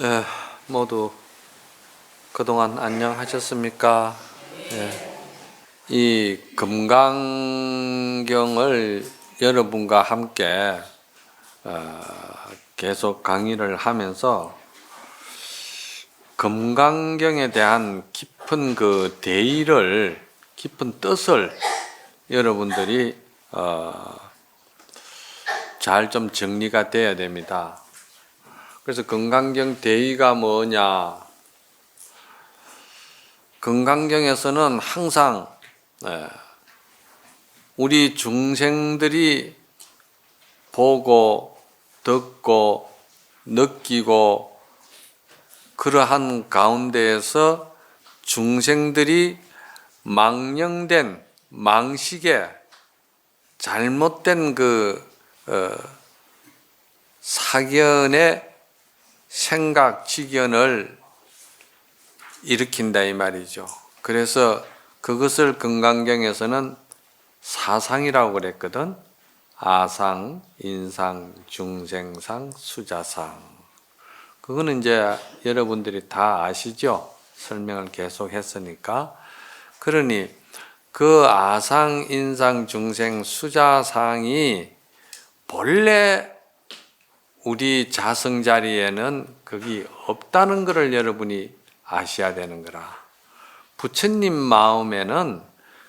예, 모두 그동안 안녕하셨습니까? 예, 이 금강경을 여러분과 함께 계속 강의를 하면서 금강경에 대한 깊은 그 대의를, 깊은 뜻을 여러분들이 잘 좀 정리가 돼야 됩니다. 그래서 금강경 대의가 뭐냐? 금강경에서는 항상 우리 중생들이 보고 듣고 느끼고 그러한 가운데에서 중생들이 망령된 망식에 잘못된 그 사견의 생각 지견을 일으킨다 이 말이죠. 그래서 그것을 금강경에서는 사상이라고 그랬거든. 아상, 인상, 중생상, 수자상. 그거는 이제 여러분들이 다 아시죠? 설명을 계속 했으니까. 그러니 그 아상, 인상, 중생, 수자상이 본래 우리 자성 자리에는 거기 없다는 것을 여러분이 아셔야 되는 거라. 부처님 마음에는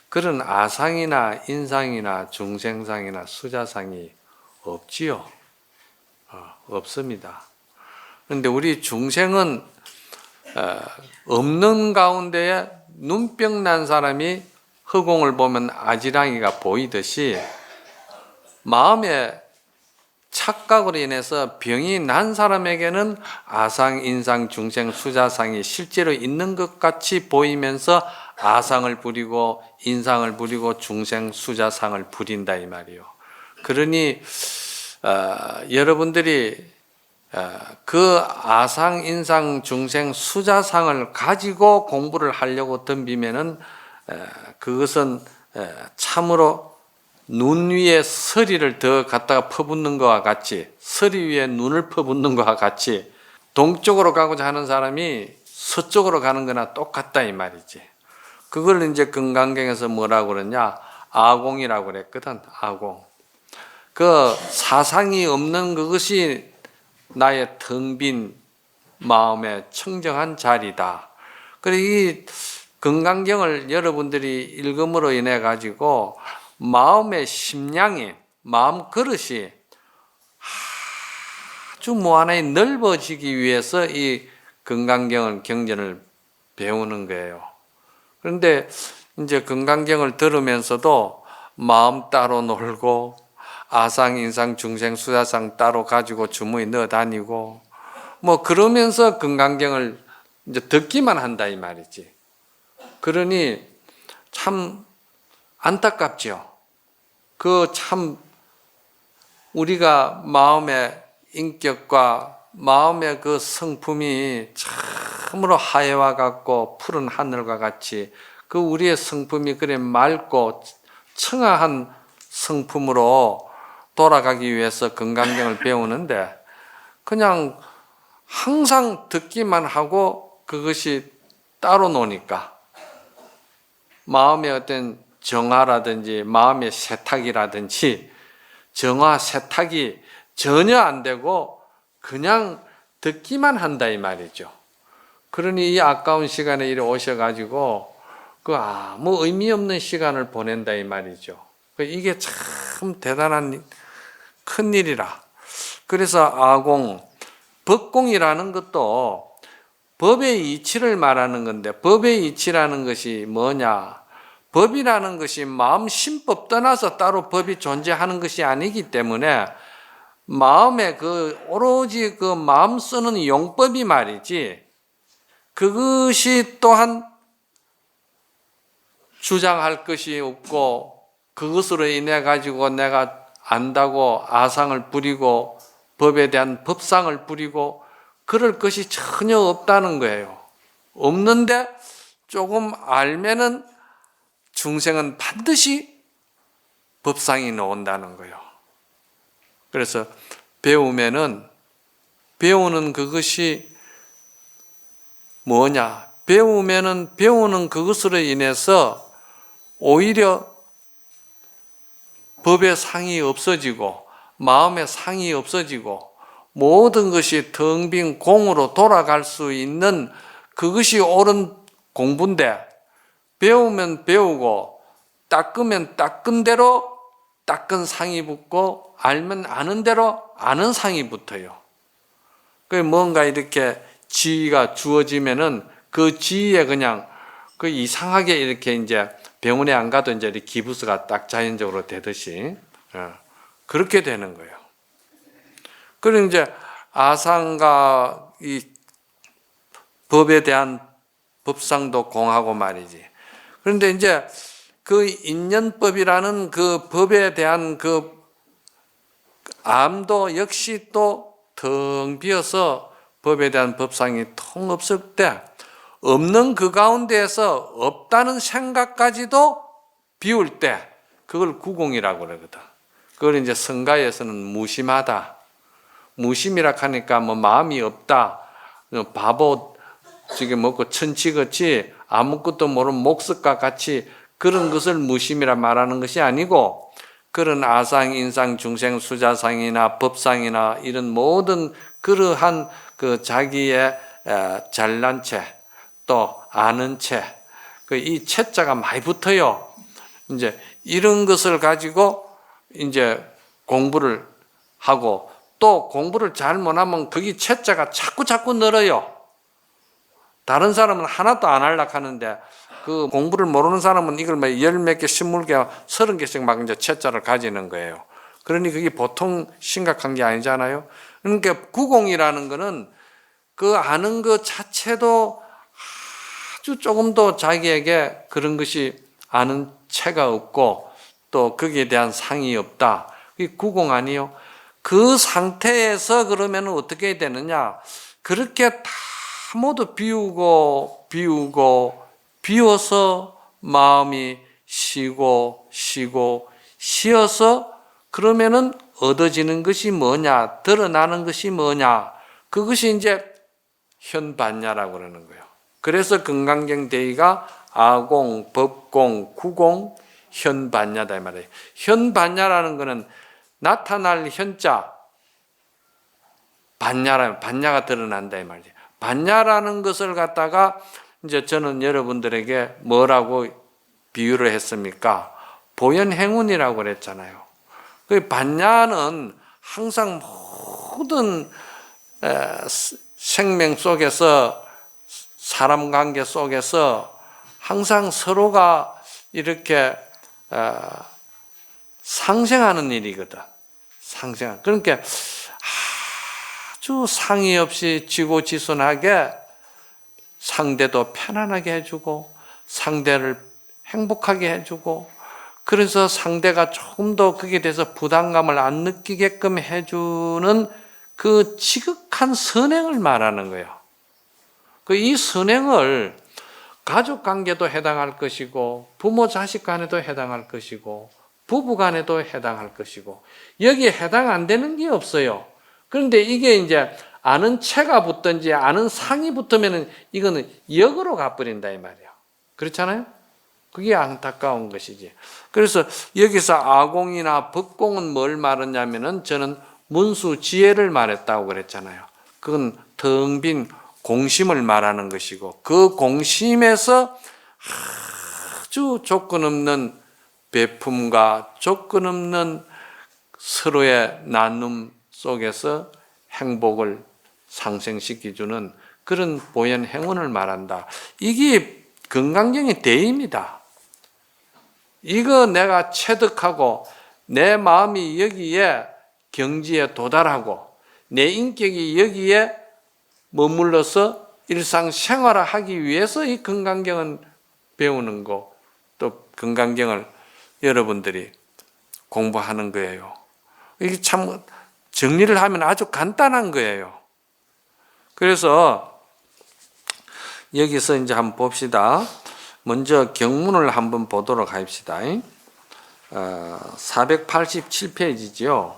그런 아상이나 인상이나 중생상이나 수자상이 없지요. 없습니다. 그런데 우리 중생은 없는 가운데에 눈병 난 사람이 허공을 보면 아지랑이가 보이듯이 마음에 착각으로 인해서 병이 난 사람에게는 아상, 인상, 중생, 수자상이 실제로 있는 것 같이 보이면서 아상을 부리고 인상을 부리고 중생, 수자상을 부린다 이 말이요. 그러니 여러분들이 그 아상, 인상, 중생, 수자상을 가지고 공부를 하려고 덤비면은 그것은 참으로 눈 위에 서리를 더 갖다가 퍼붓는 것과 같이, 서리 위에 눈을 퍼붓는 것과 같이 동쪽으로 가고자 하는 사람이 서쪽으로 가는 거나 똑같다 이 말이지. 그걸 이제 금강경에서 뭐라고 그러냐? 아공이라고 그랬거든. 아공. 그 사상이 없는 그것이 나의 텅 빈 마음의 청정한 자리다. 그리고 이 금강경을 여러분들이 읽음으로 인해 가지고 마음의 심량이, 마음 그릇이 아주 무한하게 넓어지기 위해서 이 금강경을 경전을 배우는 거예요. 그런데 이제 금강경을 들으면서도 마음 따로 놀고 아상, 인상, 중생, 수자상 따로 가지고 주머니 넣어 다니고 뭐 그러면서 금강경을 이제 듣기만 한다 이 말이지. 그러니 참 안타깝죠. 그 참 우리가 마음의 인격과 마음의 그 성품이 참으로 하해와 같고 푸른 하늘과 같이 그 우리의 성품이 그래 맑고 청아한 성품으로 돌아가기 위해서 금강경을 배우는데 그냥 항상 듣기만 하고 그것이 따로 노니까 마음의 어떤 정화라든지 마음의 세탁이라든지 정화 세탁이 전혀 안 되고 그냥 듣기만 한다 이 말이죠. 그러니 이 아까운 시간에 이리 오셔가지고 그 아무 의미 없는 시간을 보낸다 이 말이죠. 이게 참 대단한 큰 일이라. 그래서 아공, 법공이라는 것도 법의 이치를 말하는 건데 법의 이치라는 것이 뭐냐? 법이라는 것이 마음 심법 떠나서 따로 법이 존재하는 것이 아니기 때문에 마음에 그 오로지 그 마음 쓰는 용법이 말이지 그것이 또한 주장할 것이 없고 그것으로 인해 가지고 내가 안다고 아상을 부리고 법에 대한 법상을 부리고 그럴 것이 전혀 없다는 거예요. 없는데 조금 알면은 중생은 반드시 법상이 나온다는 거예요. 그래서 배우면은 배우는 그것이 뭐냐? 배우면은 배우는 그것으로 인해서 오히려 법의 상이 없어지고 마음의 상이 없어지고 모든 것이 텅 빈 공으로 돌아갈 수 있는 그것이 옳은 공부인데, 배우면 배우고 닦으면 닦은 대로 닦은 상이 붙고 알면 아는 대로 아는 상이 붙어요. 그 뭔가 이렇게 지위가 주어지면은 그 지위에 그냥 그 이상하게 이렇게 이제 병원에 안 가도 이제 기부스가 딱 자연적으로 되듯이 그렇게 되는 거예요. 그리고 이제 아상과 이 법에 대한 법상도 공하고 말이지. 그런데 이제 그 인연법이라는 그 법에 대한 그 암도 역시 또 텅 비어서 법에 대한 법상이 통 없을 때, 없는 그 가운데에서 없다는 생각까지도 비울 때 그걸 구공이라고 그러거든. 그걸 이제 성가에서는 무심하다. 무심이라 하니까 뭐 마음이 없다. 바보 지금 먹고 천치같이 아무것도 모르는 목석과 같이 그런 것을 무심이라 말하는 것이 아니고, 그런 아상, 인상, 중생, 수자상이나 법상이나 이런 모든 그러한 그 자기의 잘난 채, 또 아는 채, 그 이 채자가 많이 붙어요. 이제 이런 것을 가지고 이제 공부를 하고, 또 공부를 잘 못하면 거기 채자가 자꾸 늘어요. 다른 사람은 하나도 안 하려고 하는데 그 공부를 모르는 사람은 이걸 막 10몇 개, 20개, 30개씩 막 이제 채자를 가지는 거예요. 그러니 그게 보통 심각한 게 아니잖아요. 그러니까 구공이라는 거는 그 아는 것 자체도 아주 조금도 자기에게 그런 것이 아는 채가 없고 또 거기에 대한 상이 없다. 그게 구공 아니요. 그 상태에서 그러면 어떻게 되느냐? 그렇게 다 모두 비워서 마음이 쉬고 쉬어서 그러면은 얻어지는 것이 뭐냐? 드러나는 것이 뭐냐? 그것이 이제 현반야라고 그러는 거예요. 그래서 금강경 대의가 아공, 법공, 구공, 현반야다 이 말이에요. 현반야라는 것은 나타날 현자, 반야가 드러난다 이 말이에요. 반야라는 것을 갖다가 이제 저는 여러분들에게 뭐라고 비유를 했습니까? 보현행운이라고 그랬잖아요. 그 반야는 항상 모든 생명 속에서, 사람 관계 속에서 항상 서로가 이렇게 상생하는 일이거든. 그러니까 아주 상의 없이 지고지순하게 상대도 편안하게 해주고 상대를 행복하게 해주고, 그래서 상대가 조금 더 거기에 대해서 부담감을 안 느끼게끔 해주는 그 지극한 선행을 말하는 거예요. 이 선행을 가족 관계도 해당할 것이고 부모 자식 간에도 해당할 것이고 부부 간에도 해당할 것이고, 여기에 해당 안 되는 게 없어요. 그런데 이게 이제 아는 채가 붙든지 아는 상이 붙으면은 이거는 역으로 가버린다 이 말이에요. 그렇잖아요? 그게 안타까운 것이지. 그래서 여기서 아공이나 법공은 뭘 말하냐면은 저는 문수 지혜를 말했다고 그랬잖아요. 그건 텅 빈 공심을 말하는 것이고, 그 공심에서 아주 조건 없는 베품과 조건 없는 서로의 나눔 속에서 행복을 상생시켜주는 그런 보현 행운을 말한다. 이게 금강경의 대의입니다. 이거 내가 체득하고 내 마음이 여기에 경지에 도달하고 내 인격이 여기에 머물러서 일상생활을 하기 위해서 이 금강경은 배우는 거, 또 금강경을 여러분들이 공부하는 거예요. 이게 참 정리를 하면 아주 간단한 거예요. 그래서 여기서 이제 한번 봅시다. 먼저 경문을 한번 보도록 합시다. 487페이지죠.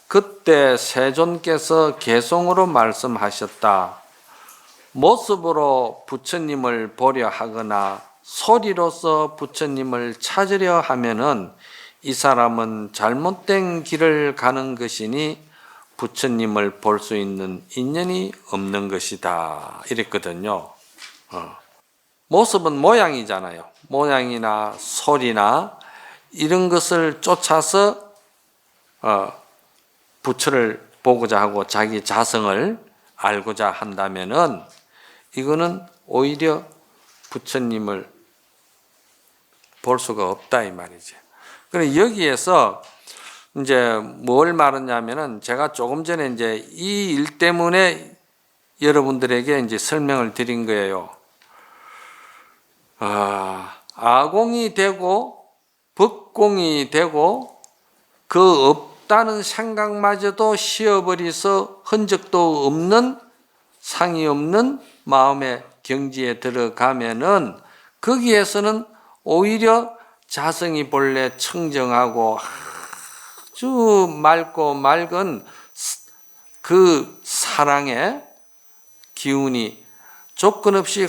그때 세존께서 개송으로 말씀하셨다. 모습으로 부처님을 보려 하거나 소리로서 부처님을 찾으려 하면은 이 사람은 잘못된 길을 가는 것이니 부처님을 볼 수 있는 인연이 없는 것이다. 이랬거든요. 모습은 모양이잖아요. 모양이나 소리나 이런 것을 쫓아서 부처를 보고자 하고 자기 자성을 알고자 한다면은 이거는 오히려 부처님을 볼 수가 없다 이 말이죠. 그래 여기에서 이제 뭘 말하냐면은 제가 조금 전에 이제 이 일 때문에 여러분들에게 이제 설명을 드린 거예요. 아공이 되고 법공이 되고 그 없다는 생각마저도 쉬어버려서 흔적도 없는 상이 없는 마음의 경지에 들어가면은 거기에서는 오히려 자성이 본래 청정하고 아주 맑고 맑은 그 사랑의 기운이 조건 없이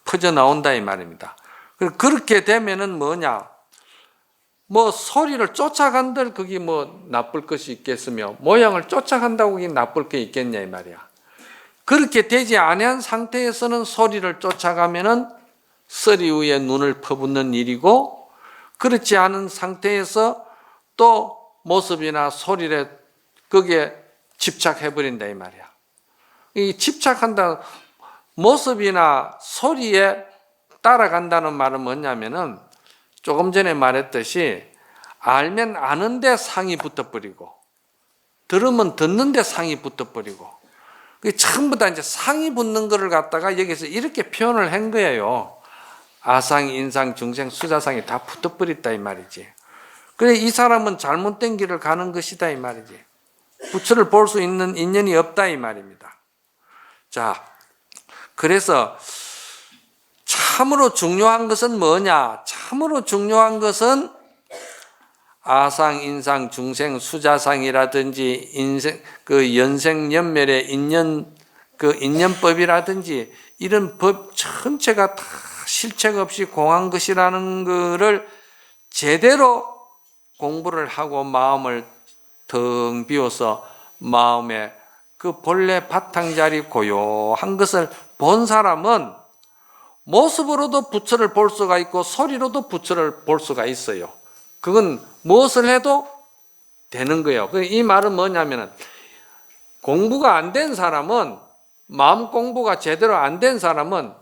퍼져 나온다 이 말입니다. 그렇게 되면은 뭐냐? 뭐 소리를 쫓아간들 그게 뭐 나쁠 것이 있겠으며 모양을 쫓아간다고 그게 나쁠 게 있겠냐 이 말이야. 그렇게 되지 아니한 상태에서는 소리를 쫓아가면은 서리 위에 눈을 퍼붓는 일이고 그렇지 않은 상태에서 또 모습이나 소리를 거기에 집착해버린다 이 말이야. 이 집착한다 모습이나 소리에 따라간다는 말은 뭐냐면은 조금 전에 말했듯이 알면 아는데 상이 붙어버리고 들으면 듣는데 상이 붙어버리고 전부 다 이제 상이 붙는 거를 갖다가 여기서 이렇게 표현을 한 거예요. 아상, 인상, 중생, 수자상이 다 붙어버렸다 이 말이지. 그래 이 사람은 잘못된 길을 가는 것이다 이 말이지. 부처를 볼 수 있는 인연이 없다 이 말입니다. 자, 그래서 참으로 중요한 것은 뭐냐? 참으로 중요한 것은 아상, 인상, 중생, 수자상이라든지 인생 그 연생연멸의 인연 그 인연법이라든지 이런 법 전체가 다 실책 없이 공한 것이라는 것을 제대로 공부를 하고 마음을 텅 비워서 마음에 그 본래 바탕자리 고요한 것을 본 사람은 모습으로도 부처를 볼 수가 있고 소리로도 부처를 볼 수가 있어요. 그건 무엇을 해도 되는 거예요. 이 말은 뭐냐면은 공부가 안 된 사람은 마음 공부가 제대로 안 된 사람은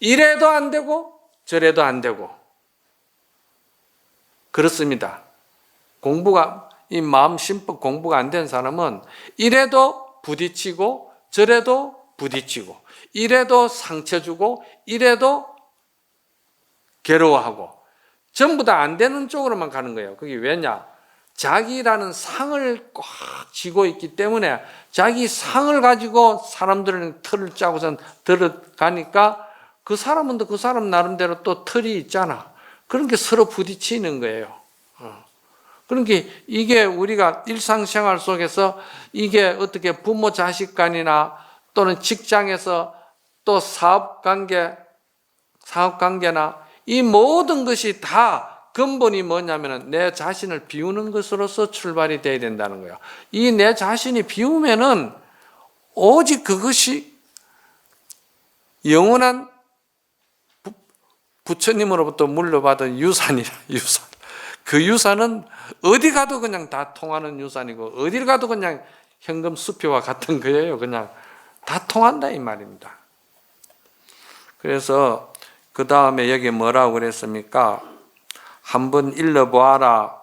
이래도 안 되고 저래도 안 되고 그렇습니다. 공부가 이 마음 심법 공부가 안 된 사람은 이래도 부딪히고 저래도 부딪히고 이래도 상처 주고 이래도 괴로워하고 전부 다 안 되는 쪽으로만 가는 거예요. 그게 왜냐? 자기라는 상을 꽉 쥐고 있기 때문에 자기 상을 가지고 사람들은 틀을 짜고선 들어가니까 그 사람은 또 그 사람 나름대로 또 틀이 있잖아. 그런 게 서로 부딪히는 거예요. 그러니까 이게 우리가 일상생활 속에서 이게 어떻게 부모 자식 간이나 또는 직장에서 또 사업관계나 이 모든 것이 다 근본이 뭐냐면은 내 자신을 비우는 것으로서 출발이 돼야 된다는 거예요. 이 내 자신이 비우면은 오직 그것이 영원한 부처님으로부터 물려받은 유산이라 유산. 그 유산은 어디 가도 그냥 다 통하는 유산이고 어딜 가도 그냥 현금 수표와 같은 거예요. 그냥 다 통한다 이 말입니다. 그래서 그 다음에 여기 뭐라고 그랬습니까? 한번 일러보아라.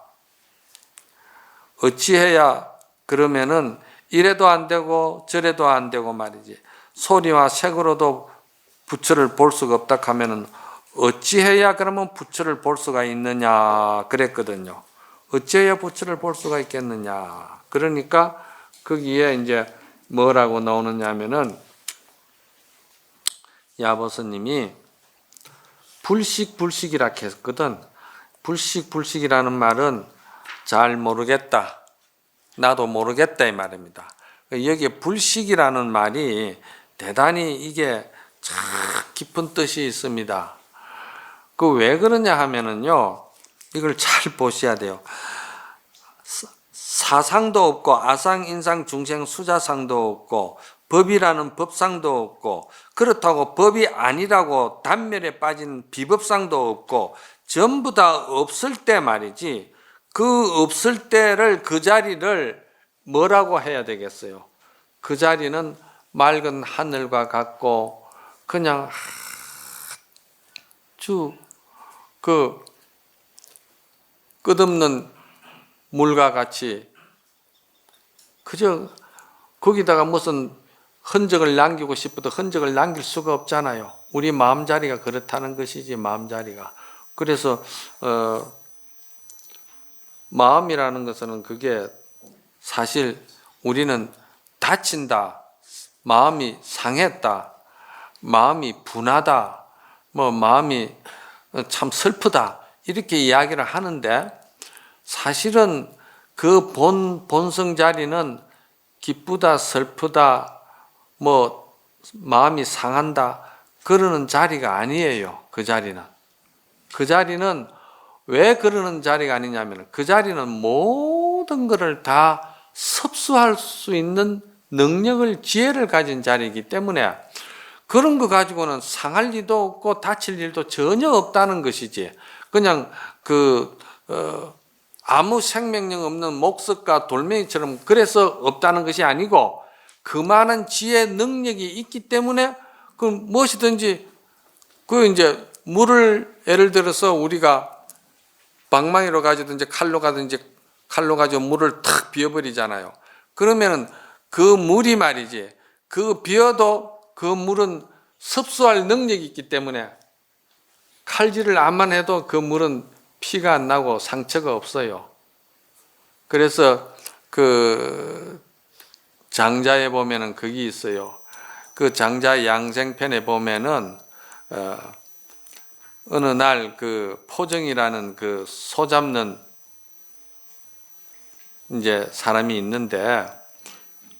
어찌해야 그러면은 이래도 안 되고 저래도 안 되고 말이지. 소리와 색으로도 부처를 볼 수가 없다 하면은 어찌해야 그러면 부처를 볼 수가 있느냐 그랬거든요. 어찌해야 부처를 볼 수가 있겠느냐. 그러니까 거기에 이제 뭐라고 나오느냐 하면은 야보스님이 불식이라 했거든. 불식이라는 말은 잘 모르겠다. 나도 모르겠다 이 말입니다. 여기에 불식이라는 말이 대단히 이게 참 깊은 뜻이 있습니다. 그 왜 그러냐 하면은요, 이걸 잘 보셔야 돼요. 사상도 없고 아상, 인상, 중생, 수자상도 없고 법이라는 법상도 없고 그렇다고 법이 아니라고 단멸에 빠진 비법상도 없고 전부 다 없을 때 말이지, 그 없을 때를 그 자리를 뭐라고 해야 되겠어요? 그 자리는 맑은 하늘과 같고 그냥 아주 그 끝없는 물과 같이 그저 거기다가 무슨 흔적을 남기고 싶어도 흔적을 남길 수가 없잖아요. 우리 마음자리가 그렇다는 것이지, 마음자리가. 그래서 마음이라는 것은 그게 사실 우리는 다친다, 마음이 상했다, 마음이 분하다, 뭐 마음이 참 슬프다 이렇게 이야기를 하는데, 사실은 그 본성 자리는 기쁘다, 슬프다, 뭐 마음이 상한다 그러는 자리가 아니에요. 그 자리는 왜 그러는 자리가 아니냐면, 그 자리는 모든 것을 다 섭수할 수 있는 능력을, 지혜를 가진 자리이기 때문에 그런 거 가지고는 상할 일도 없고 다칠 일도 전혀 없다는 것이지, 그냥 아무 생명력 없는 목석과 돌멩이처럼 그래서 없다는 것이 아니고, 그 많은 지혜 능력이 있기 때문에 그 무엇이든지, 그 이제 물을 예를 들어서 우리가 방망이로 가지든지 칼로 가지고 물을 탁 비워버리잖아요. 그러면은 그 물이 말이지, 그 비워도 그 물은 섭수할 능력이 있기 때문에 칼질을 안만 해도 그 물은 피가 안 나고 상처가 없어요. 그래서 그 장자에 보면은 그게 있어요. 그 장자 양생편에 보면은 어느 날 그 포정이라는 그 소 잡는 이제 사람이 있는데,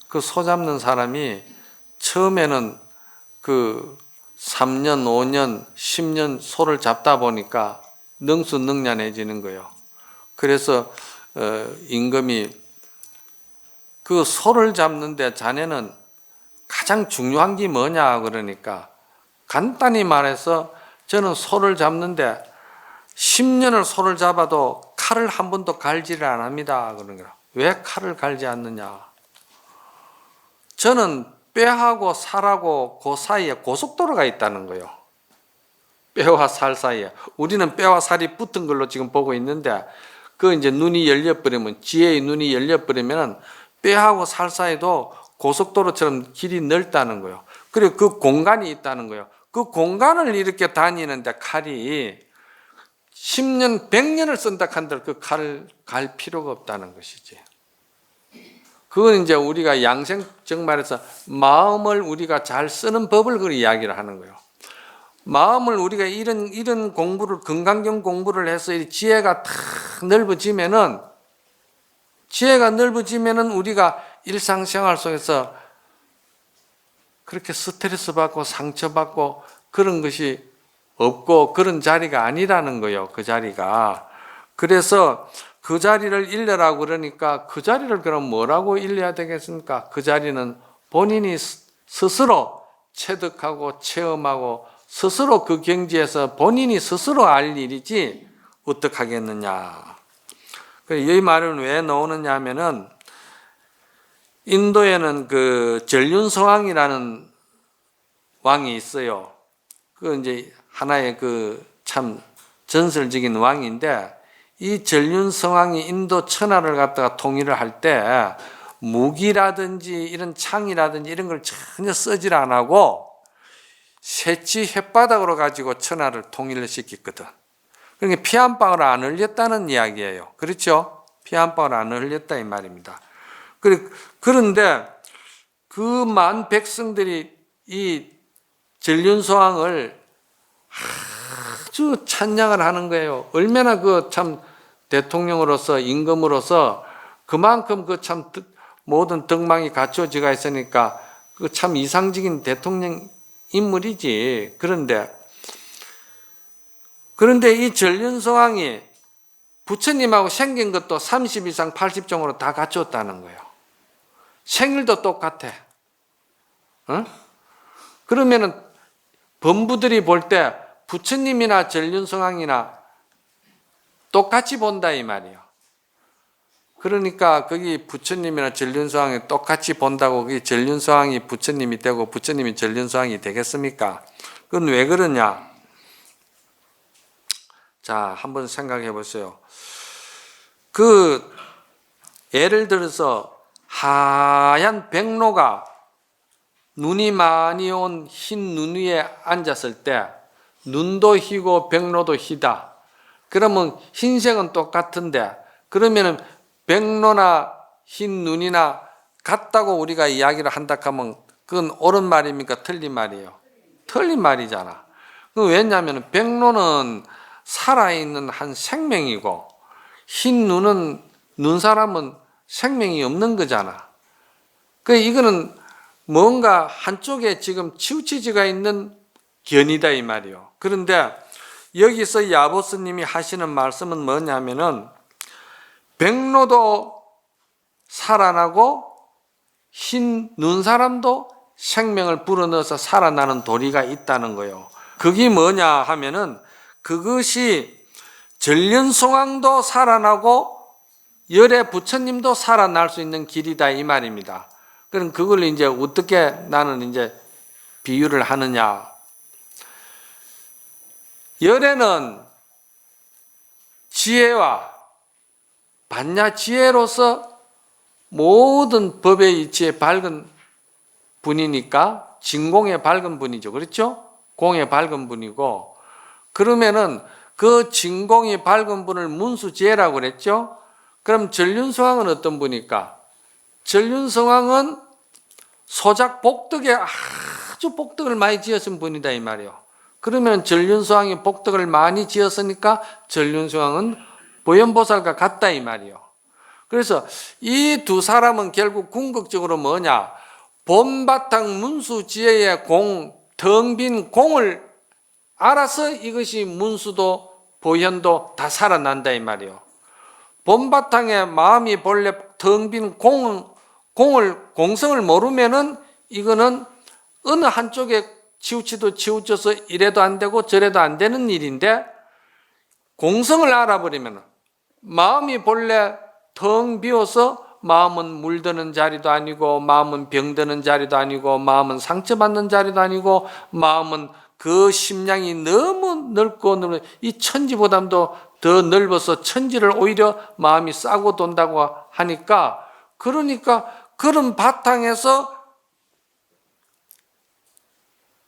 그 소 잡는 사람이 처음에는 그 3년, 5년, 10년 소를 잡다 보니까 능수능란해지는 거예요. 그래서 임금이 그 소를 잡는데 자네는 가장 중요한 게 뭐냐 그러니까, 간단히 말해서 저는 소를 잡는데 10년을 소를 잡아도 칼을 한 번도 갈지를 안 합니다 그런 거야. 왜 칼을 갈지 않느냐? 저는 뼈하고 살하고 그 사이에 고속도로가 있다는 거예요. 뼈와 살 사이에. 우리는 뼈와 살이 붙은 걸로 지금 보고 있는데, 그 이제 눈이 열려버리면, 지혜의 눈이 열려버리면 뼈하고 살 사이도 고속도로처럼 길이 넓다는 거예요. 그리고 그 공간이 있다는 거예요. 그 공간을 이렇게 다니는데 칼이 10년, 100년을 쓴다 한들 그 칼을 갈 필요가 없다는 것이지. 그건 이제 우리가 양생적 말해서 마음을 우리가 잘 쓰는 법을 그 이야기를 하는 거예요. 마음을 우리가 이런 공부를, 건강경 공부를 해서 지혜가 탁 넓어지면은, 우리가 일상생활 속에서 그렇게 스트레스 받고 상처받고 그런 것이 없고 그런 자리가 아니라는 거예요. 그 자리가. 그래서 그 자리를 잃으라고 그러니까, 그 자리를 그럼 뭐라고 잃어야 되겠습니까? 그 자리는 본인이 스스로 체득하고 체험하고 스스로 그 경지에서 본인이 스스로 알 일이지 어떻게 하겠느냐. 이 말은 왜 나오느냐 하면은, 인도에는 그 전륜성왕이라는 왕이 있어요. 그 이제 하나의 그 참 전설적인 왕인데, 이 전륜성왕이 인도 천하를 갖다가 통일을 할 때 무기라든지 이런 창이라든지 이런 걸 전혀 쓰질 안 하고 새치 혓바닥으로 가지고 천하를 통일을 시켰거든. 그러니까 피 한 방울 안 흘렸다는 이야기예요. 그렇죠? 피 한 방울 안 흘렸다 이 말입니다. 그런데 그 만 백성들이 이 전륜성왕을 아주 찬양을 하는 거예요. 얼마나 그 참 대통령으로서, 임금으로서 그만큼 그 참 모든 덕망이 갖춰지가 있으니까 그 참 이상적인 대통령 인물이지. 그런데 이 전륜성왕이 부처님하고 생긴 것도 30 이상 80종으로 다 갖췄다는 거예요. 생일도 똑같아. 어? 그러면은 범부들이 볼 때 부처님이나 전륜성왕이나 똑같이 본다 이 말이에요. 그러니까 거기 부처님이나 전륜성왕이 똑같이 본다고 그게 전륜성왕이 부처님이 되고 부처님이 전륜성왕이 되겠습니까? 그건 왜 그러냐? 자, 한번 생각해 보세요. 예를 들어서 하얀 백로가 눈이 많이 온 흰 눈 위에 앉았을 때 눈도 희고 백로도 희다. 그러면 흰색은 똑같은데 그러면은 백로나 흰 눈이나 같다고 우리가 이야기를 한다 하면 그건 옳은 말입니까? 틀린 말이에요? 틀린 말이잖아. 왜냐하면 백로는 살아있는 한 생명이고 흰 눈은 눈사람은 생명이 없는 거잖아. 이거는 뭔가 한쪽에 지금 치우치지가 있는 견이다 이 말이요. 그런데 여기서 야보스님이 하시는 말씀은 뭐냐면은 백로도 살아나고 흰 눈사람도 생명을 불어넣어서 살아나는 도리가 있다는 거예요. 그게 뭐냐 하면은 그것이 전륜성왕도 살아나고 열애 부처님도 살아날 수 있는 길이다 이 말입니다. 그럼 그걸 이제 어떻게 나는 이제 비유를 하느냐? 열애는 지혜와 반야 지혜로서 모든 법의 이치에 밝은 분이니까 진공의 밝은 분이죠. 그렇죠? 공의 밝은 분이고 그러면은 그 진공이 밝은 분을 문수지혜라고 그랬죠? 그럼 전륜성왕은 어떤 분일까? 전륜성왕은 소작 복덕에 아주 복덕을 많이 지었은 분이다 이 말이에요. 그러면 전륜성왕이 복덕을 많이 지었으니까 전륜성왕은 보현보살과 같다 이 말이에요. 그래서 이 두 사람은 결국 궁극적으로 뭐냐? 본바탕 문수지혜의 텅 빈 공을 알아서 이것이 문수도 보현도 다 살아난다 이 말이에요. 본바탕에 마음이 본래 텅 빈 공성을 모르면은 이거는 어느 한쪽에 치우쳐서 이래도 안 되고 저래도 안 되는 일인데 공성을 알아버리면 마음이 본래 텅 비어서 마음은 물드는 자리도 아니고 마음은 병드는 자리도 아니고 마음은 상처받는 자리도 아니고 마음은 그 심량이 너무 넓고 이 천지보다도 더 넓어서 천지를 오히려 마음이 싸고 돈다고 하니까 그러니까 그런 바탕에서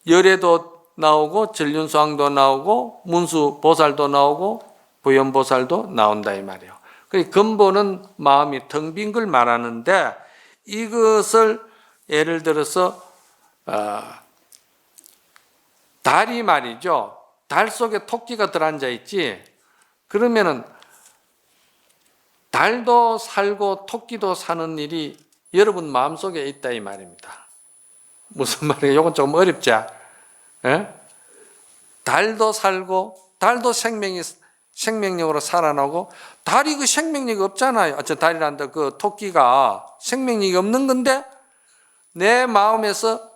열애도 나오고 전륜성왕도 나오고 문수보살도 나오고 보현보살도 나온다 이 말이에요. 근본은 마음이 텅 빈 걸 말하는데 이것을 예를 들어서 달이 말이죠. 달 속에 토끼가 들어앉아 있지. 그러면은 달도 살고 토끼도 사는 일이 여러분 마음속에 있다 이 말입니다. 무슨 말이에요? 이건 조금 어렵지? 예? 달도 살고 달도 생명력으로 살아나고 달이 그 생명력이 없잖아요. 달이란다 그 토끼가 생명력이 없는 건데 내 마음에서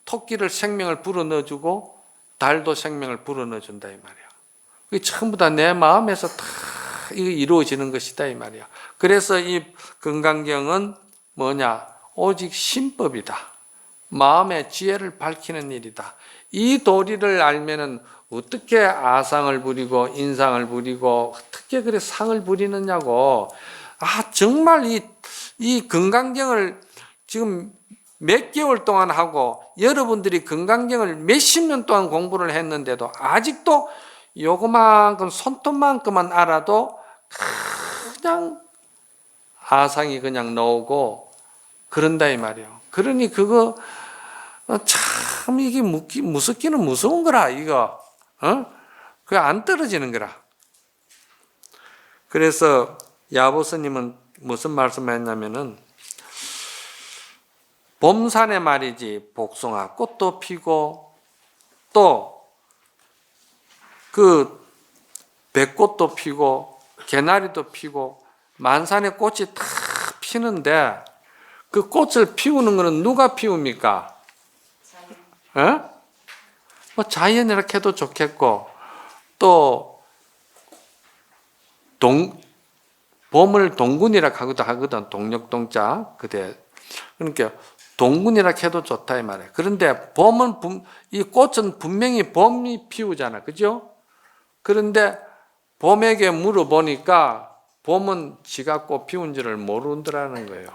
토끼를 생명을 불어넣어주고 달도 생명을 불어넣어준다 이 말이야. 그게 전부 다 내 마음에서 다 이루어지는 것이다 이 말이야. 그래서 이 금강경은 뭐냐? 오직 신법이다. 마음의 지혜를 밝히는 일이다. 이 도리를 알면은 어떻게 아상을 부리고 인상을 부리고 어떻게 그래 상을 부리느냐고. 정말 이 금강경을 지금 몇 개월 동안 하고 여러분들이 금강경을 몇십 년 동안 공부를 했는데도 아직도 요거만큼 손톱만큼만 알아도 그냥 아상이 그냥 나오고 그런다 이 말이에요. 그러니 그거 참 이게 무섭기는 무서운 거라 이거. 그게 안 떨어지는 거라. 그래서 야보스님은 무슨 말씀을 했냐면은 봄산에 말이지 복숭아 꽃도 피고 또 그 백꽃도 피고 개나리도 피고 만산에 꽃이 다 피는데 그 꽃을 피우는 것은 누가 피웁니까? 뭐 자연이라 해도 좋겠고 또 봄을 동군이라 하기도 하거든. 동력동자 그대. 그러니까 동군이라 해도 좋다 이 말이에요. 그런데 이 꽃은 분명히 봄이 피우잖아, 그죠? 그런데 봄에게 물어보니까 봄은 지가 꽃 피운 줄을 모른다는 거예요.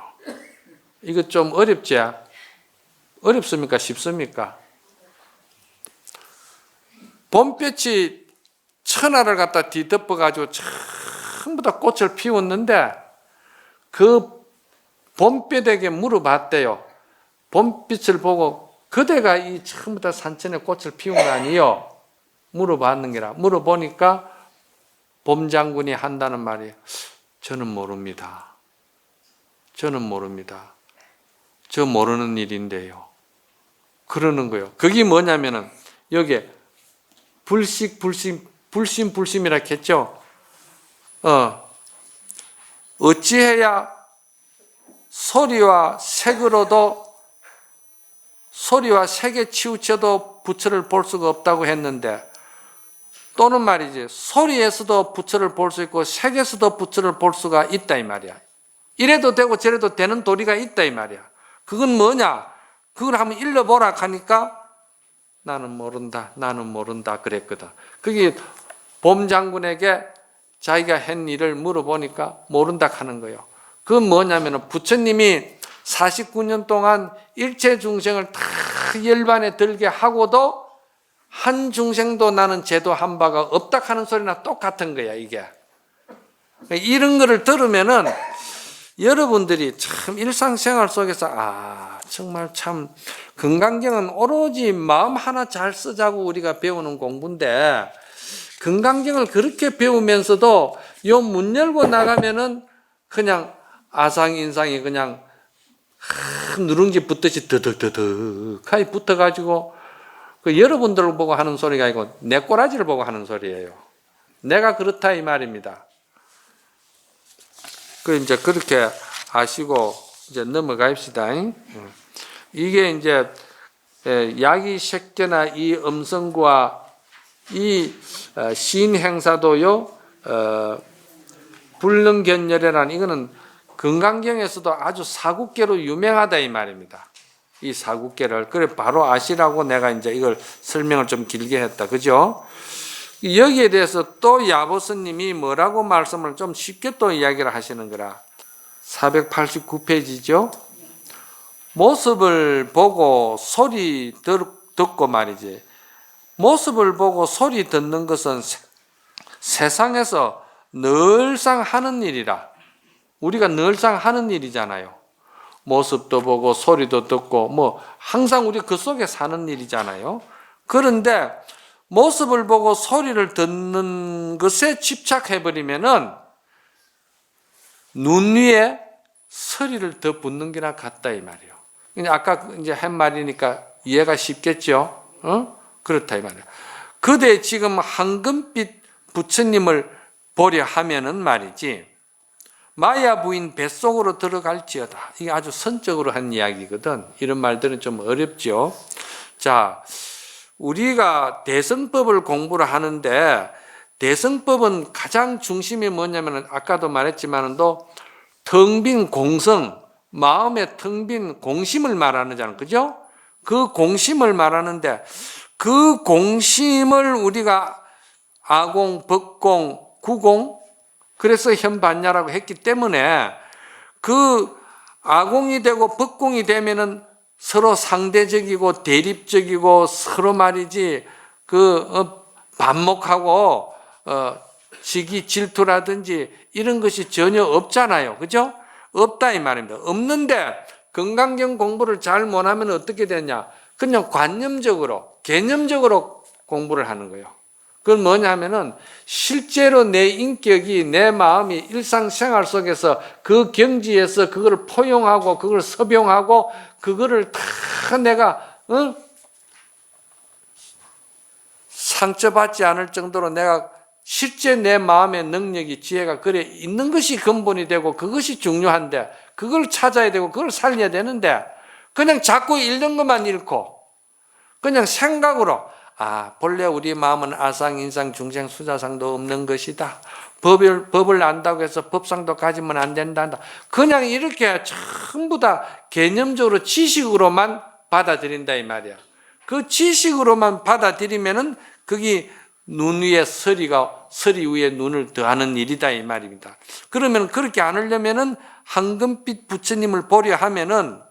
이거 좀 어렵지? 어렵습니까? 쉽습니까? 봄볕이 천하를 갖다 뒤덮어가지고 전부 다 꽃을 피웠는데 그 봄볕에게 물어봤대요. 봄빛을 보고 그대가 이 전부 다 산천에 꽃을 피운 거 아니요? 물어봤는 게라. 물어보니까 봄장군이 한다는 말이에요. 저는 모릅니다. 저는 모릅니다. 저 모르는 일인데요. 그러는 거예요. 그게 뭐냐면은 여기에 불심이라 했죠. 어찌해야 소리와 색에 치우쳐도 부처를 볼 수가 없다고 했는데 또는 말이지 소리에서도 부처를 볼 수 있고 색에서도 부처를 볼 수가 있다 이 말이야. 이래도 되고 저래도 되는 도리가 있다 이 말이야. 그건 뭐냐? 그걸 한번 일러보라 하니까 나는 모른다 그랬거든. 그게 봄장군에게 자기가 한 일을 물어보니까 모른다 하는 거예요. 그건 뭐냐면 부처님이 49년 동안 일체 중생을 다 열반에 들게 하고도 한 중생도 나는 제도한 바가 없다 하는 소리나 똑같은 거야 이게. 이런 거를 들으면은 여러분들이 참 일상생활 속에서 정말 참 금강경은 오로지 마음 하나 잘 쓰자고 우리가 배우는 공부인데 금강경을 그렇게 배우면서도 요 문 열고 나가면은 그냥 아상인상이 그냥 누룽지 붙듯이 드득드득하게 붙어가지고 그 여러분들을 보고 하는 소리가 아니고 내 꼬라지를 보고 하는 소리예요. 내가 그렇다 이 말입니다. 그 이제 그렇게 아시고 이제 넘어갑시다. 이게 이제 야기 색견나 이 음성과 이 시인 행사도요 불능견열이라는 이거는 금강경에서도 아주 사국계로 유명하다 이 말입니다. 이 사국계를 그래 바로 아시라고 내가 이제 이걸 설명을 좀 길게 했다, 그죠? 여기에 대해서 또 야보스님이 뭐라고 말씀을 좀 쉽게 또 이야기를 하시는 거라. 489페이지죠. 모습을 보고 소리 듣고 말이지. 모습을 보고 소리 듣는 것은 세상에서 늘상 하는 일이라. 우리가 늘상 하는 일이잖아요. 모습도 보고 소리도 듣고 뭐 항상 우리 그 속에 사는 일이잖아요. 그런데 모습을 보고 소리를 듣는 것에 집착해버리면은 눈 위에 서리를 더 붓는 게나 같다 이 말이에요. 아까 이제 한 말이니까 이해가 쉽겠죠? 그렇다 이 말이에요. 그대 지금 황금빛 부처님을 보려 하면은 말이지. 마야 부인 뱃속으로 들어갈지어다. 이게 아주 선적으로 한 이야기거든. 이런 말들은 좀 어렵죠. 자, 우리가 대성법을 공부를 하는데 대성법은 가장 중심이 뭐냐면 아까도 말했지만도 텅 빈 공성, 마음의 텅 빈 공심을 말하는잖아요. 그죠? 그 공심을 말하는데 그 공심을 우리가 아공, 법공, 구공 그래서 현반야라고 했기 때문에 그 아공이 되고 법공이 되면은 서로 상대적이고 대립적이고 서로 말이지 반목하고 시기 질투라든지 이런 것이 전혀 없잖아요. 그죠? 없다 이 말입니다. 없는데 금강경 공부를 잘 못하면 어떻게 되냐? 그냥 관념적으로 개념적으로 공부를 하는 거예요. 그건 뭐냐면은 실제로 내 인격이, 내 마음이 일상생활 속에서 그 경지에서 그거를 포용하고 그걸 섭용하고 그거를 다 내가 상처받지 않을 정도로 내가 실제 내 마음의 능력이, 지혜가 그래 있는 것이 근본이 되고 그것이 중요한데 그걸 찾아야 되고 그걸 살려야 되는데 그냥 자꾸 잃는 것만 잃고 그냥 생각으로 본래 우리 마음은 아상, 인상, 중생, 수자상도 없는 것이다. 법을 안다고 해서 법상도 가지면 안 된다. 그냥 이렇게 전부 다 개념적으로 지식으로만 받아들인다 이 말이야. 그 지식으로만 받아들이면은 그게 눈 위에 서리 위에 눈을 더하는 일이다 이 말입니다. 그러면 그렇게 안 하려면은 황금빛 부처님을 보려 하면은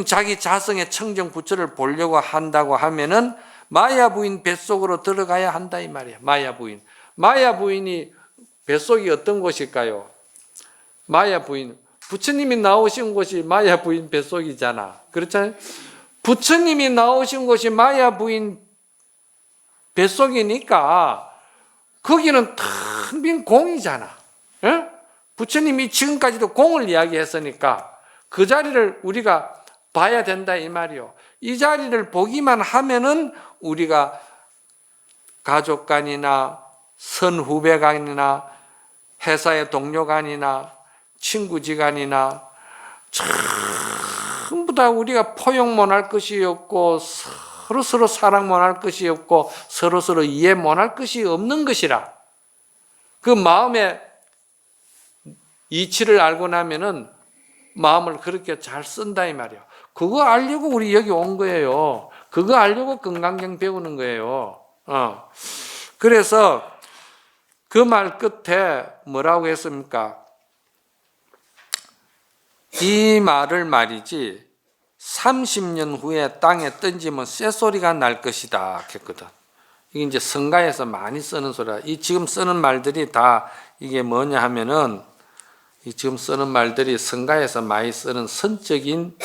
자기 자성의 청정 부처를 보려고 한다고 하면은 마야 부인 뱃속으로 들어가야 한다 이 말이야. 마야 부인이 뱃속이 어떤 곳일까요? 마야 부인, 부처님이 나오신 곳이 마야 부인 뱃속이잖아. 그렇잖아요. 부처님이 나오신 곳이 마야 부인 뱃속이니까 거기는 텅 빈 공이잖아. 예? 부처님이 지금까지도 공을 이야기했으니까 그 자리를 우리가 봐야 된다 이 말이요. 이 자리를 보기만 하면은 우리가 가족 간이나 선후배 간이나 회사의 동료 간이나 친구 지간이나 전부 다 우리가 포용 못할 것이 없고 서로 사랑 못할 것이 없고 서로 이해 못할 것이 없는 것이라. 그 마음의 이치를 알고 나면은 마음을 그렇게 잘 쓴다 이 말이야. 그거 알려고 우리 여기 온 거예요. 그거 알려고 금강경 배우는 거예요. 그래서 그 말 끝에 뭐라고 했습니까? 이 말을 말이지 30년 후에 땅에 던지면 쇠소리가 날 것이다 했거든. 이게 이제 성가에서 많이 쓰는 소리야. 이 지금 쓰는 말들이 다 이게 뭐냐 하면은 이 지금 쓰는 말들이 성가에서 많이 쓰는 선적인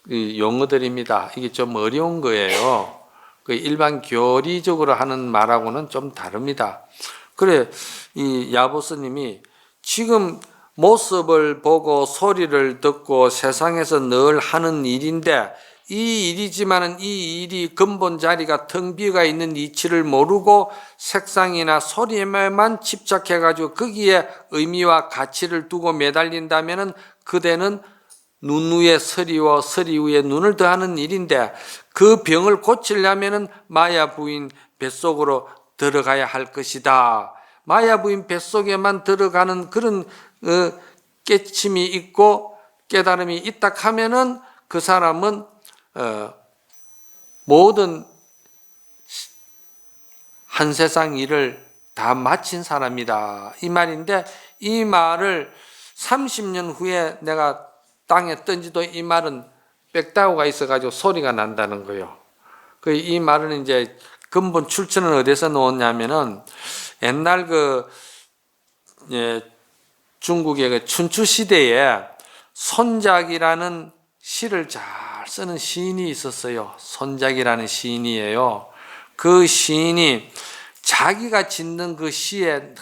용어들입니다. 이게 좀 어려운 거예요. 그 일반 교리적으로 하는 말하고는 좀 다릅니다. 그래, 이 야보스님이 지금 모습을 보고 소리를 듣고 세상에서 늘 하는 일인데 이 일이지만은 이 일이 근본 자리가 텅 비어 있는 이치를 모르고 색상이나 소리에만 집착해가지고 거기에 의미와 가치를 두고 매달린다면은 그대는 눈 위에 서리 위에 눈을 더하는 일인데 그 병을 고치려면은 마야 부인 뱃속으로 들어가야 할 것이다. 마야 부인 뱃속에만 들어가는 그런 깨침이 있고 깨달음이 있다 하면은 그 사람은 모든 한 세상 일을 다 마친 사람이다. 이 말인데 이 말을 30년 후에 내가 땅에 던지도 이 말은 백다우가 있어가지고 소리가 난다는 거예요. 이 말은 이제 근본 출처는 어디서 나왔냐면은 옛날 중국의 그 춘추 시대에 손작이라는 시를 잘 쓰는 시인이 있었어요. 손작이라는 시인이에요. 그 시인이 자기가 짓는 그 시에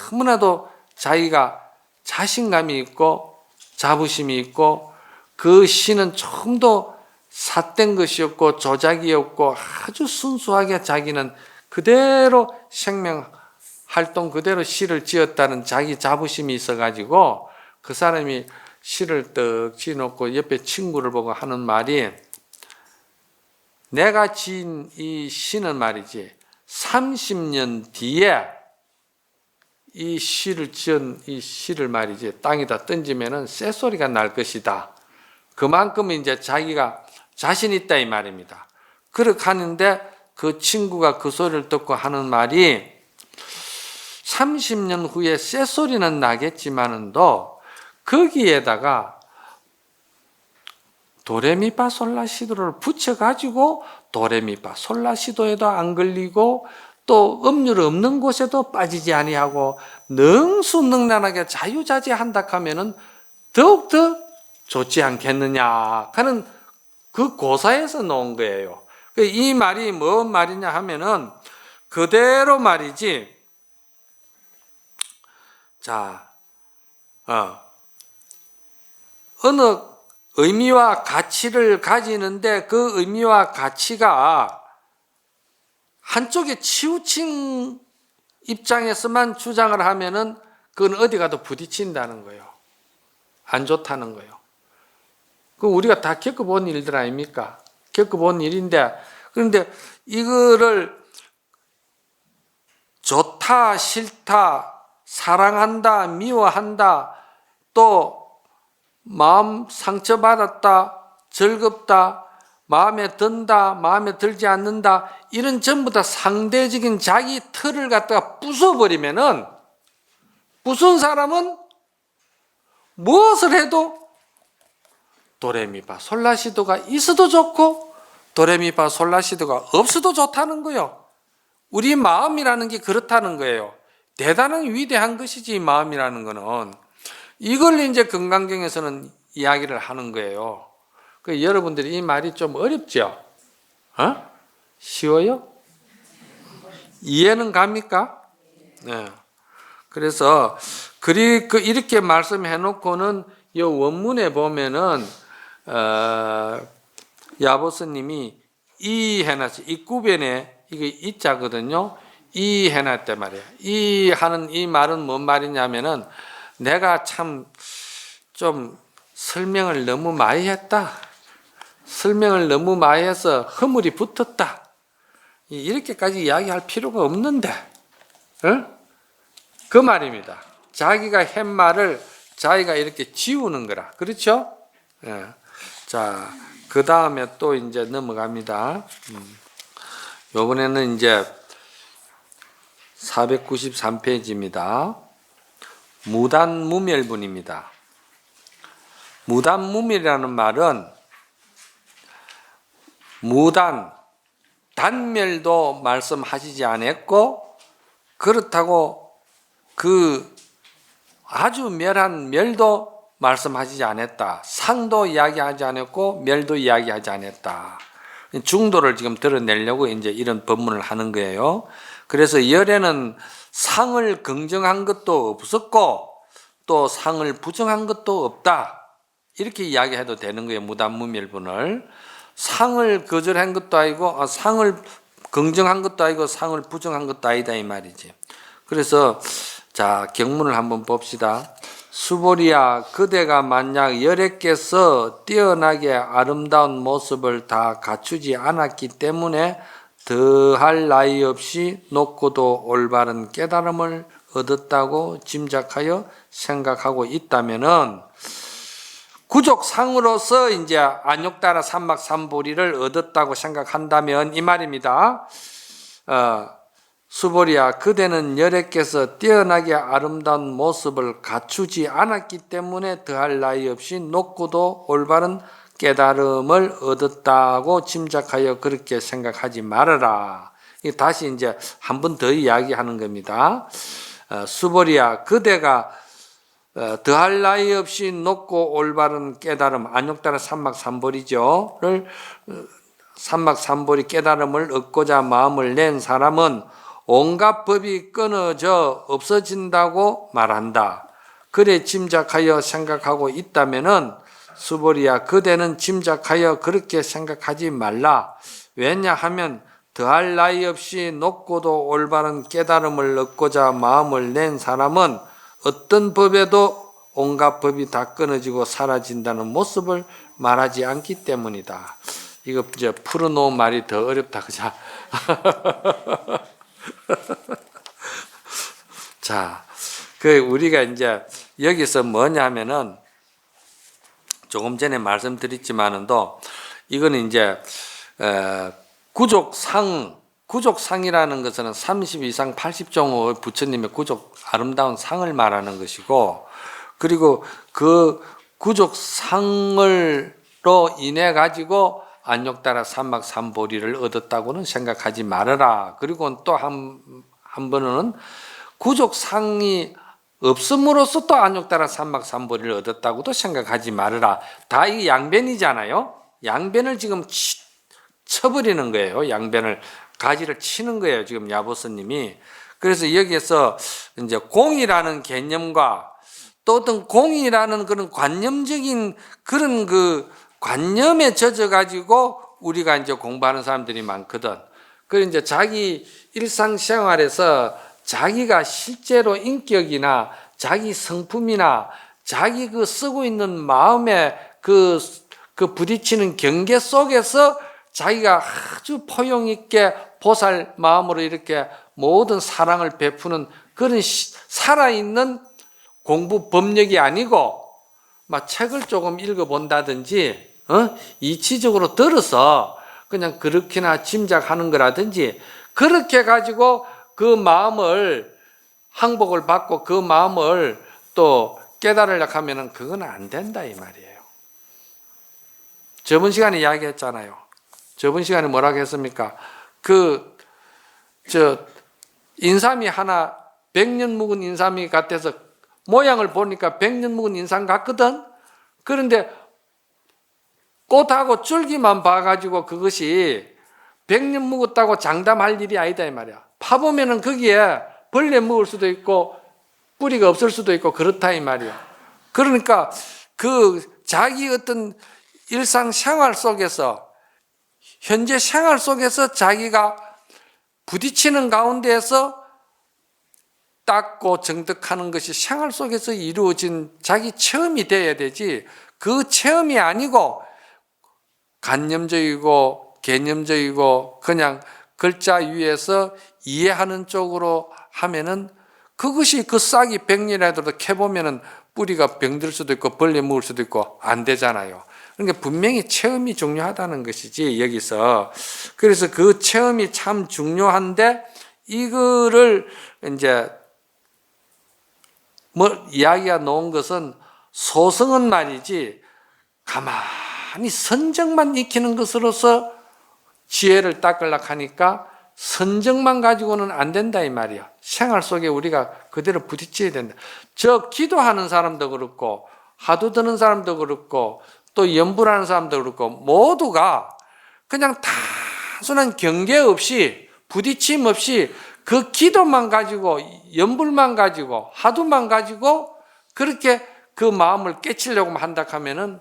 너무나도 자기가 자신감이 있고 자부심이 있고 그 시는 조금도 삿된 것이었고 조작이 없고 아주 순수하게 자기는 그대로 생명 활동 그대로 시를 지었다는 자기 자부심이 있어가지고 그 사람이 시를 떡 지어놓고 옆에 친구를 보고 하는 말이 내가 지은 이 시는 말이지 30년 뒤에 이 시를 지은 이 시를 말이지 땅에다 던지면은 쇠소리가 날 것이다. 그만큼 이제 자기가 자신 있다 이 말입니다. 그렇게 하는데 그 친구가 그 소리를 듣고 하는 말이 30년 후에 쇠소리는 나겠지만은도 거기에다가 도레미파솔라시도를 붙여가지고 도레미파솔라시도에도 안 걸리고 또 음률 없는 곳에도 빠지지 아니하고 능수능란하게 자유자재한다 하면은 더욱더 좋지 않겠느냐 하는 그 고사에서 나온 거예요. 이 말이 뭔 말이냐 하면은 그대로 말이지. 자, 어느 의미와 가치를 가지는데 그 의미와 가치가 한쪽에 치우친 입장에서만 주장을 하면은 그건 어디 가도 부딪힌다는 거예요. 안 좋다는 거예요. 그 우리가 다 겪어본 일들 아닙니까? 겪어본 일인데, 그런데 이거를 좋다, 싫다, 사랑한다, 미워한다, 또 마음 상처받았다, 즐겁다, 마음에 든다, 마음에 들지 않는다, 이런 전부 다 상대적인 자기 틀을 갖다가 부숴버리면은, 부순 사람은 무엇을 해도 도레미파 솔라시도가 있어도 좋고 도레미파 솔라시도가 없어도 좋다는 거예요. 우리 마음이라는 게 그렇다는 거예요. 대단한 위대한 것이지, 이 마음이라는 거는. 이걸 이제 금강경에서는 이야기를 하는 거예요. 그 여러분들이 이 말이 좀 어렵죠? 쉬워요? 이해는 갑니까? 네. 그래서 이렇게 말씀해 놓고는 이 원문에 보면은 야보스님이 이 해놨어요. 이 구변에 이게 이자거든요. 이 해놨단 말이에요. 이 하는 이 말은 뭔 말이냐면은 내가 참 좀 설명을 너무 많이 했다. 설명을 너무 많이 해서 허물이 붙었다. 이렇게까지 이야기할 필요가 없는데, 그 말입니다. 자기가 한 말을 자기가 이렇게 지우는 거라. 그렇죠? 예. 자, 그 다음에 또 이제 넘어갑니다. 요번에는 이제 493페이지입니다. 무단무멸분입니다. 무단무멸이라는 말은 무단, 단멸도 말씀하시지 않았고, 그렇다고 그 아주 멸한 멸도 말씀하시지 않았다. 상도 이야기하지 않았고 멸도 이야기하지 않았다. 중도를 지금 드러내려고 이제 이런 법문을 하는 거예요. 그래서 열에는 상을 긍정한 것도 없었고 또 상을 부정한 것도 없다. 이렇게 이야기해도 되는 거예요. 무단무멸분을. 상을 거절한 것도 아니고 상을 긍정한 것도 아니고 상을 부정한 것도 아니다, 이 말이지. 그래서 자, 경문을 한번 봅시다. 수보리야, 그대가 만약 열애께서 뛰어나게 아름다운 모습을 다 갖추지 않았기 때문에 더할 나위 없이 높고도 올바른 깨달음을 얻었다고 짐작하여 생각하고 있다면은 구족상으로서 이제 안욕따라 삼막삼보리를 얻었다고 생각한다면 이 말입니다. 수보리야, 그대는 열애께서 뛰어나게 아름다운 모습을 갖추지 않았기 때문에 더할 나위 없이 높고도 올바른 깨달음을 얻었다고 짐작하여 그렇게 생각하지 말아라. 다시 이제 한 번 더 이야기하는 겁니다. 수보리야, 그대가 더할 나위 없이 높고 올바른 깨달음, 안욕따라 삼막삼보리죠. 삼막삼보리 깨달음을 얻고자 마음을 낸 사람은 온갖 법이 끊어져 없어진다고 말한다. 그래 짐작하여 생각하고 있다면은 수보리야, 그대는 짐작하여 그렇게 생각하지 말라. 왜냐하면 더할 나위 없이 높고도 올바른 깨달음을 얻고자 마음을 낸 사람은 어떤 법에도 온갖 법이 다 끊어지고 사라진다는 모습을 말하지 않기 때문이다. 이거 이제 풀어놓은 말이 더 어렵다, 그죠? 자, 우리가 이제 여기서 뭐냐면은 조금 전에 말씀드렸지만은도 이거는 이제 구족상이라는 것은 30 이상 80종의 부처님의 구족 아름다운 상을 말하는 것이고, 그리고 그 구족상을로 인해 가지고 안욕따라 삼막삼보리를 얻었다고는 생각하지 말아라. 그리고 또 한 번은 구족상이 없음으로써 또 안욕따라 삼막삼보리를 얻었다고도 생각하지 말아라. 다 이게 양변이잖아요. 양변을 지금 쳐버리는 거예요. 양변을 가지를 치는 거예요. 지금 야보스님이. 그래서 여기에서 이제 공이라는 개념과 또 어떤 공이라는 그런 관념적인 그런 그 관념에 젖어 가지고 우리가 이제 공부하는 사람들이 많거든. 그래서 이제 자기 일상생활에서 자기가 실제로 인격이나 자기 성품이나 자기 그 쓰고 있는 마음의 그 부딪히는 경계 속에서 자기가 아주 포용 있게 보살 마음으로 이렇게 모든 사랑을 베푸는 그런 살아있는 공부 법력이 아니고 막 책을 조금 읽어본다든지 이치적으로 들어서 그냥 그렇게나 짐작하는 거라든지 그렇게 가지고 그 마음을 항복을 받고 그 마음을 또 깨달으려고 하면은 그건 안 된다 이 말이에요. 저번 시간에 이야기했잖아요. 저번 시간에 뭐라고 했습니까? 인삼이 하나 100년 묵은 인삼이 같아서 모양을 보니까 100년 묵은 인삼 같거든. 그런데 꽃하고 줄기만 봐가지고 그것이 100년 묵었다고 장담할 일이 아니다 이 말이야. 파보면은 거기에 벌레 묵을 수도 있고 뿌리가 없을 수도 있고 그렇다 이 말이야. 그러니까 그 자기 어떤 일상생활 속에서 현재 생활 속에서 자기가 부딪히는 가운데에서 닦고 정득하는 것이 생활 속에서 이루어진 자기 체험이 돼야 되지, 그 체험이 아니고 관념적이고 개념적이고 그냥 글자 위에서 이해하는 쪽으로 하면은 그것이 그 싹이 100년이라도 캐보면은 뿌리가 병들 수도 있고 벌레 먹을 수도 있고 안 되잖아요. 그러니까 분명히 체험이 중요하다는 것이지 여기서. 그래서 그 체험이 참 중요한데 이거를 이제 이야기가 놓은 것은 소승은 말이지 가만히 선정만 익히는 것으로서 지혜를 닦으려고 하니까 선정만 가지고는 안 된다 이 말이야. 생활 속에 우리가 그대로 부딪혀야 된다. 저 기도하는 사람도 그렇고 하도 드는 사람도 그렇고 또 연불하는 사람도 그렇고 모두가 그냥 단순한 경계 없이 부딪힘 없이 그 기도만 가지고 연불만 가지고 하두만 가지고 그렇게 그 마음을 깨치려고 한다 하면은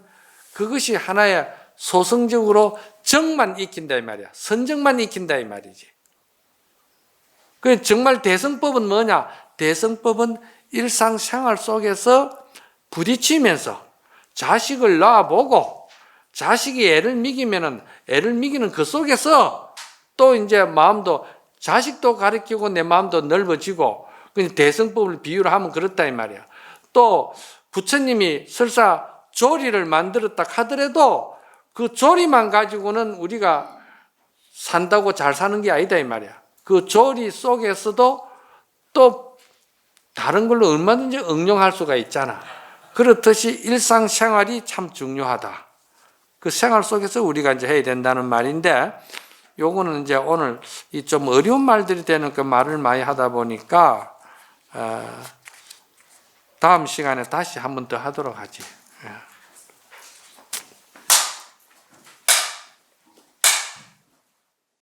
그것이 하나의 소승적으로 정만 익힌다 이 말이야. 선정만 익힌다 이 말이지. 그 정말 대성법은 뭐냐? 대성법은 일상생활 속에서 부딪히면서 자식을 낳아보고 자식이 애를 미기면은 애를 미기는 그 속에서 또 이제 마음도 자식도 가르치고 내 마음도 넓어지고 대성법을 비유를 하면 그렇다 이 말이야. 또 부처님이 설사 조리를 만들었다 하더라도 그 조리만 가지고는 우리가 산다고 잘 사는 게 아니다 이 말이야. 그 조리 속에서도 또 다른 걸로 얼마든지 응용할 수가 있잖아. 그렇듯이 일상생활이 참 중요하다. 그 생활 속에서 우리가 이제 해야 된다는 말인데, 요거는 이제 오늘 이 좀 어려운 말들이 되는 그 말을 많이 하다 보니까 다음 시간에 다시 한 번 더 하도록 하지.